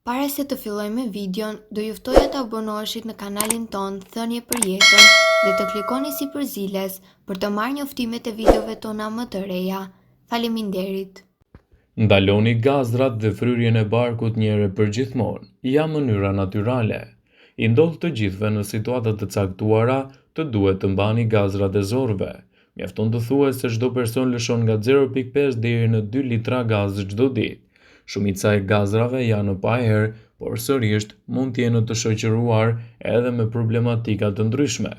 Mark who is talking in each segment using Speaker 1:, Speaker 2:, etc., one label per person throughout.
Speaker 1: Para se të filloj me videon, do ju ftoja të abonoheshit në kanalin ton Thënie për Jetën dhe të klikoni si përziles për të marrë njoftimet e videove tona më të reja. Faleminderit.
Speaker 2: Ndaloni gazrat dhe fryrjen e barkut një herë përgjithmonë. Ja mënyra natyrale. I ndodh të gjithëve në situata të caktuara të duhet të mbani gazrat e zorrve. Mjafton të thuhet se çdo person lëshon nga 0.5 deri në 2 litra gaz çdo ditë. Shumica e gazrave janë pa erë, por sërish mund të jenë të shoqëruar edhe me problematika të ndryshme.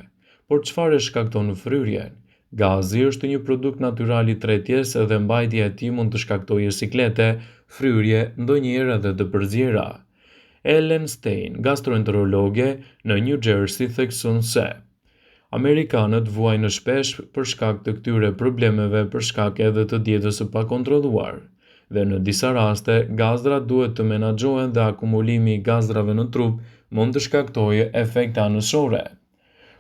Speaker 2: Por çfarë shkakton fryrjen? Gazi është një produkt natyral i tretjes dhe mbajtja e tij mund të shkaktojë siklete, fryrje, ndonjëherë edhe të përzjera. Ellen Stein, gastroenterologe në New Jersey, thekson se amerikanët vuajnë shpesh për shkak të këtyre problemeve për shkak edhe të dietës së pakontrolluar. Dhe në disa raste, gazrat duhet të menaxhohen dhe akumulimi i gazrave në trup mund të shkaktojë efekte anësore.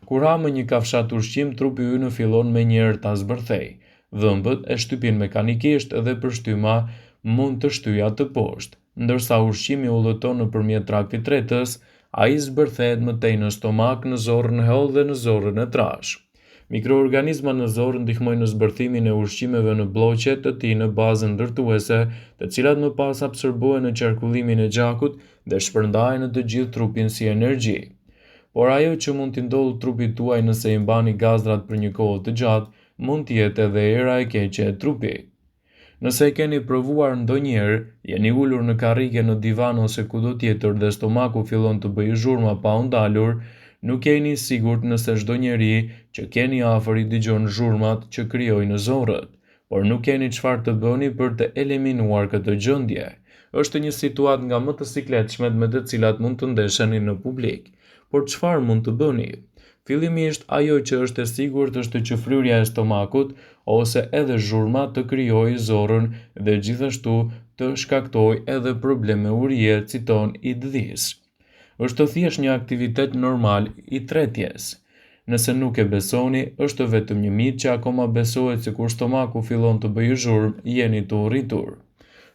Speaker 2: Kur ha më një kafshat ushqim, trupi ynë fillon menjëherë ta zbërthejë. Dhëmbët e shtypin mekanikisht dhe përshtyma mund të shtyja të poshtë. Ndërsa ushqimi udhëton nëpërmjet traktit tretës, ai zbërthehet më tej në stomak, në zorrën holl dhe në zorrën e trashë. Mikroorganizma në zorë ndihmojnë në zbërthimin e ushqimeve në bloqet të tij në bazën ndërtuese, të cilat më pas absorbohen në qarkullimin e gjakut dhe shpërndahen në të gjithë trupin si energji. Por ajo që mund t'i ndodhë trupit tuaj nëse i mbani gazrat për një kohë të gjatë, mund të jetë edhe era e keqe e trupit. Nëse e keni provuar ndonjëherë, jeni ulur në karrige, në divan ose kudo tjetër dhe stomaku fillon të bëjë zhurma pa u ndalur, nuk jeni sigurt nëse çdo njeri që keni afër i dëgjon zhurmat që krijojnë zorrët, por nuk keni çfarë të bëni për të eliminuar këtë gjendje. Është një situatë nga më të sikletshmet me të cilat mund të ndesheni në publik. Por çfarë mund të bëni? Fillimisht, ajo që është e sigurt është që fryrja e stomakut ose edhe zhurma të krijojë zorrën dhe gjithashtu të shkaktojë edhe probleme urie, citon i dhdhis. Është thjesht një aktivitet normal i tretjes. Nëse nuk e besoni, është vetëm një mit që akoma besohet se kur stomaku fillon të bëjë zhurmë, jeni të urritur.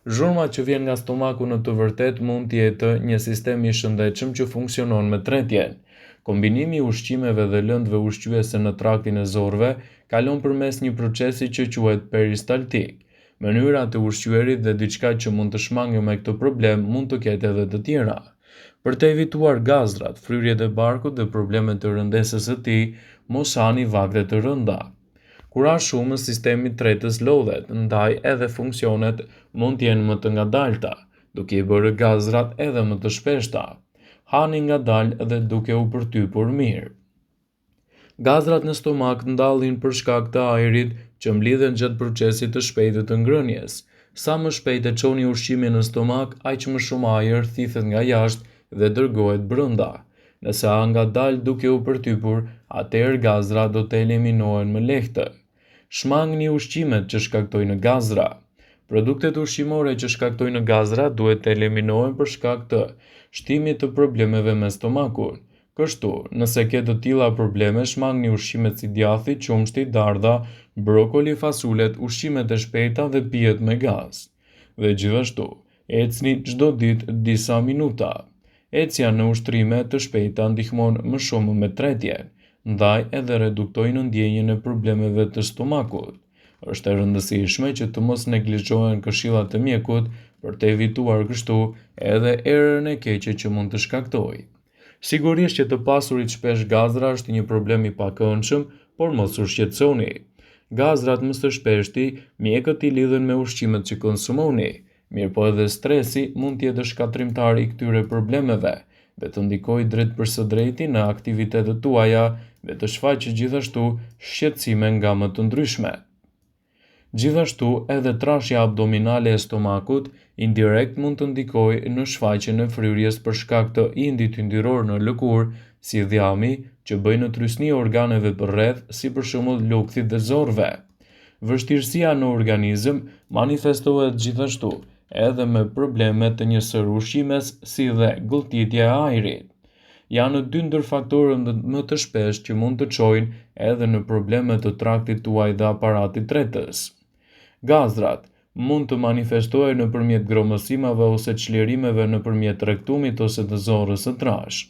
Speaker 2: Zhurma që vjen nga stomaku në të vërtet mund të jetë një sistem i shëndetshëm që funksionon me tretjen. Kombinimi i ushqimeve dhe lëndëve ushqyese në traktin e zorrve kalon përmes një procesi që quhet peristaltik. Mënyrat e ushqyerit dhe diçka që mund të shmangë me këtë problem mund të ketë edhe të tjera. Për të evituar gazrat, fryrjet e barkut dhe problemet të rëndesës së tij, mos hani vakte të rënda. Kur ha shumë, sistemi i tretës lodhet, ndaj edhe funksionet mund të jenë më të ngadalta, duke i bërë gazrat edhe më të shpeshta. Hani ngadalë dhe duke u përtypur mirë. Gazrat në stomak ndallen për shkak të ajrit që mblidhen gjatë procesit të shpejtë të ngrënies. Sa më shpejt e çoni ushqimin në stomak, aq më shumë ajër thithet nga jashtë dhe dërgohet brenda. Nëse ha ngadalë duke u përtypur, atëherë gazrat do të eliminohen më lehtë. Shmangni ushqimet që shkaktojnë gazra. Produktet ushqimore që shkaktojnë gazra duhet të eliminohen për shkak të shtimit të problemeve me stomakun. Kështu, nëse ke të tilla probleme, shmangni ushqimet si djathi, qumshti, dardha, brokoli, fasulet, ushqimet e shpejta dhe pijet me gaz. Dhe gjithashtu, ecni çdo ditë disa minuta. Ecja në ushtrime të shpejta ndihmon më shumë me tretjen, ndaj edhe reduktojnë ndjenjën e problemeve të stomakut. Është e rëndësishme që të mos neglizhohen këshillat e mjekut për të evituar kështu edhe erën e keqe që mund të shkaktojë. Sigurisht që të pasurit shpesh gazra është një problem i pakëndshëm, por mos u shqetësoni. Gazrat më së shpeshti mjekët i lidhen me ushqimet që konsumoni. Mirë po edhe stresi mund të jetë shkatrimtar i këtyre problemeve dhe të ndikojë drejt për së drejti në aktivitetet tuaja dhe të shfaqë gjithashtu shqetësime nga më të ndryshmet. Gjithashtu, edhe trashja abdominale e stomakut indirekt mund të ndikojë në shfaqjen e fryrjes për shkak të indit yndyror në lëkurë, si dhjami, që bëjnë në trysni organeve përreth, si për shembull lukthit dhe zorrve. Vështirësia në organizëm manifestohet gjithashtu edhe me probleme të njësër ushqimes si dhe gulltitja e ajrit. Janë dy ndër faktorët më të shpeshtë që mund të çojnë edhe në probleme të traktit tuaj dhe aparatit tretës. Gazrat. mund të manifestohej nëpërmjet gromësimave ose çlirimeve nëpërmjet rektumit ose të zorrës së trashë.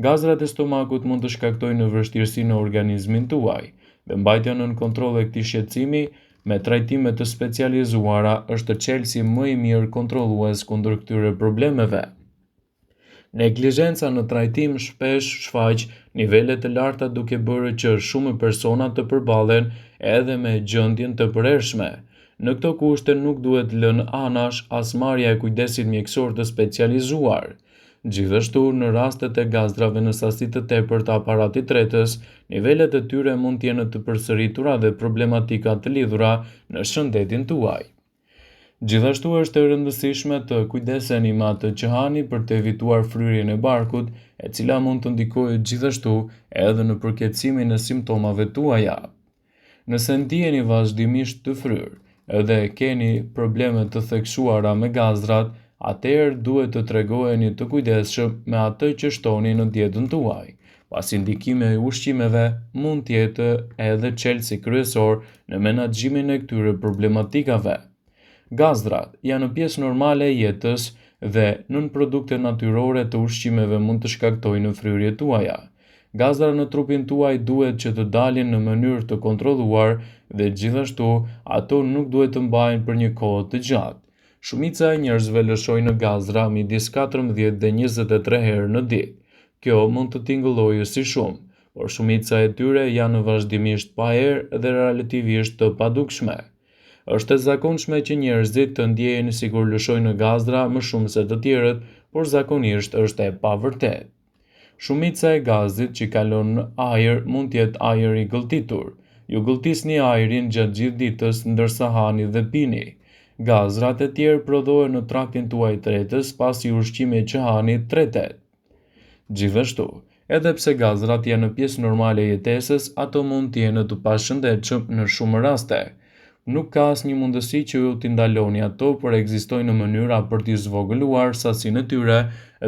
Speaker 2: Gazrat e stomakut mund të shkaktojnë vështirësi në organizmin tuaj, dhe mbajtja nën kontroll e këtij shqetësimi me trajtime të specializuara është çelësi më i mirë kontrollues kundër këtyre problemeve. Neglizhenca në trajtim shpesh shfaq nivele të larta duke bërë që shumë persona të përballen edhe me gjendjen të përhershme. Në këto kushte nuk duhet lënë anash as marrja e kujdesit mjekësor të specializuar. Gjithashtu, në rastet e gazdrave në sasi të tepërt të aparatit tretës, nivelet e tyre mund të jenë të përsëritura dhe problematika të lidhura në shëndetin tuaj. Gjithashtu është e rëndësishme të kujdeseni me atë që hani për të evituar fryrjen e barkut, e cila mund të ndikojë gjithashtu edhe në përkeçimin e simptomave tuaja. Nëse ndiheni vazhdimisht të fryrë edhe keni probleme të theksuara me gazrat, atëherë duhet të tregoheni të kujdesshëm me atë që shtoni në dietën tuaj, pasi ndikimi i ushqimeve mund të jetë edhe çelësi kryesor në menaxhimin e këtyre problematikave. Gazrat janë pjesë normale e jetës dhe nënprodukte natyrore të ushqimeve mund të shkaktojnë fryrje tuaja. Gazrat në trupin tuaj duhet që të dalin në mënyrë të kontrolluar dhe gjithashtu ato nuk duhet të mbahen për një kohë të gjatë. Shumica e njerëzve lëshojnë gazra midis 14 dhe 23 herë në ditë. Kjo mund të tingëllojë si shumë, por shumica e tyre janë vazhdimisht pa erë dhe relativisht të padukshme. Është e zakonshme që njerëzit të ndjejnë sikur lëshojnë gazra më shumë se të tjerët, por zakonisht është e pavërtetë. Shumica e gazit që kalon në ajër mund të jetë ajër i gëlltitur. Ju gëlltisni ajrin gjatë gjithë ditës ndërsa hani dhe pini. Gazrat e tjerë prodhohen në traktin tuaj tretës pasi ushqimi që hani tretet. Gjithashtu, edhe pse gazrat janë pjesë normale e jetesës, ato mund të jenë të pashëndetshëm në shumë raste. Nuk ka asnjë mundësi që ju t'i ndaloni ato, por ekzistojnë mënyra për t'i zvogëluar sasinë e tyre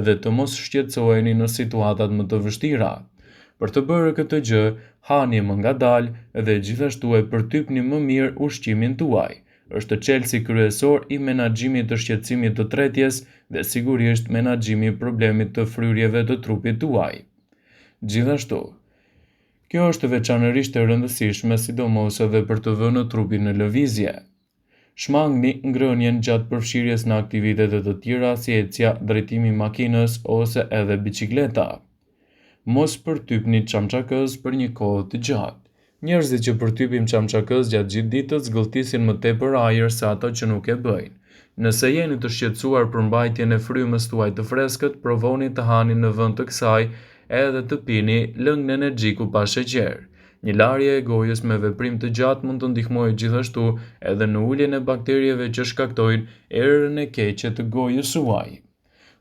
Speaker 2: dhe të mos shqetësoheni në situatat më të vështira. Për të bërë këtë gjë, hani më ngadalë dhe gjithashtu e përtypni më mirë ushqimin tuaj. Është çelësi kryesor i menaxhimit të shqetësimit të tretjes dhe sigurisht menaxhimi i problemit të fryrjeve të trupit tuaj. Gjithashtu, kjo është veçanërisht e rëndësishme sidomos edhe për të vënë trupin në lëvizje. Shmangni ngrënien gjatë përfshirjes në aktivitete të tjera si ecja, drejtimi i makinës ose edhe biçikleta. Mos përtypni çamçakës për një kohë të gjatë. Njerëzit që përtypin çamçakës gjatë gjithë ditës zgëlltisin më tepër ajër se ato që nuk e bëjnë. Nëse jeni të shqetësuar për mbajtjen e frymës tuaj të freskët, provoni të hani në vend të kësaj edhe të pini lëngne energjiku pa sheqer. Një larje e gojës me veprim të gjatë mund të ndihmojë gjithashtu edhe në uljen e bakterieve që shkaktojnë erën e keqe të gojës suaj.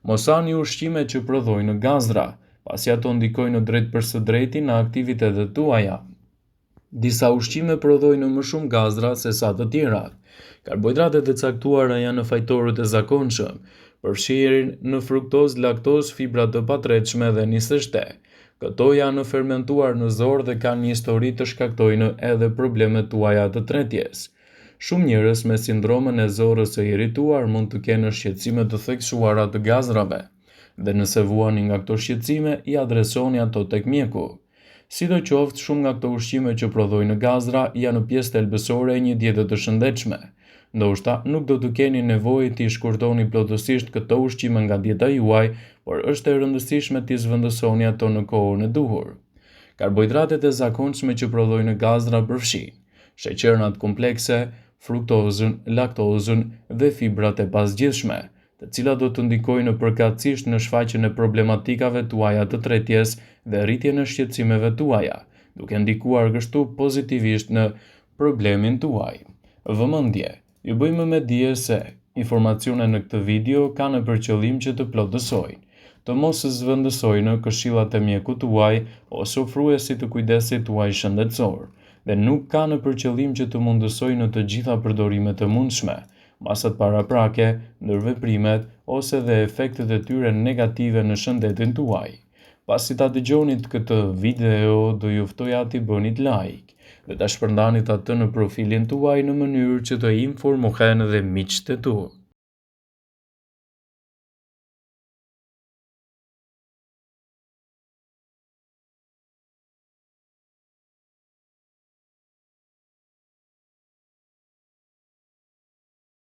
Speaker 2: Mos hani ushqime që prodhojnë gazra, pasi ato ndikojnë drejt për së drejti në aktivitetet tuaja. Disa ushqime prodhojnë më shumë gazra se sa të tjerat. Karbohidratet e caktuara janë në fajtorët e zakonshëm, përfshirin në fruktozë, laktozë, fibra të patretshme dhe nisështe. Këto janë fermentuar në zorë dhe kanë një histori të shkaktojnë edhe problemet tuaja të tretjes. Shumë njerëz me sindromën e zorrës së irrituar mund të kenë shqetësime të theksuara të gazrave, dhe nëse vuani nga këto shqetësime, i adresoni ato tek mjeku. Sidoqoftë, shumë nga këto ushqime që prodhojnë gazra janë pjesë thelbësore e një diete të shëndetshme. Ndoshta nuk do të keni nevojë t'i shkurtoni plotësisht këto ushqime nga dieta juaj, por është e rëndësishme t'i zvendësoni ato në kohën e duhur. Karbohidratet e zakonshme që prodhojnë gazra përfshijnë sheqernat komplekse, fruktozën, laktozën dhe fibrat e pasgjithshme, të cilat do të ndikojnë përkatësisht në shfaqjen e problematikave tuaja të tretjes dhe rritjen e shqetësimeve tuaja, duke ndikuar kështu pozitivisht në problemin tuaj. Vëmendje, ju bëjmë me dije se informacionet në këtë video kanë për qëllim që të plotësojnë, të mos zvendësojnë këshillat e mjekut tuaj ose ofruesit të kujdesit tuaj shëndetësor, dhe nuk kanë për qëllim që të mundësojnë të gjitha përdorimet e mundshme, masat paraprake, ndërveprimet ose dhe efektet e tyre negative në shëndetin tuaj. Pasi ta dëgjonit këtë video, do ju ftoja t'i bënit like dhe ta shpërndanit atë në profilin tuaj në mënyrë që të informohen dhe miqtë e tu.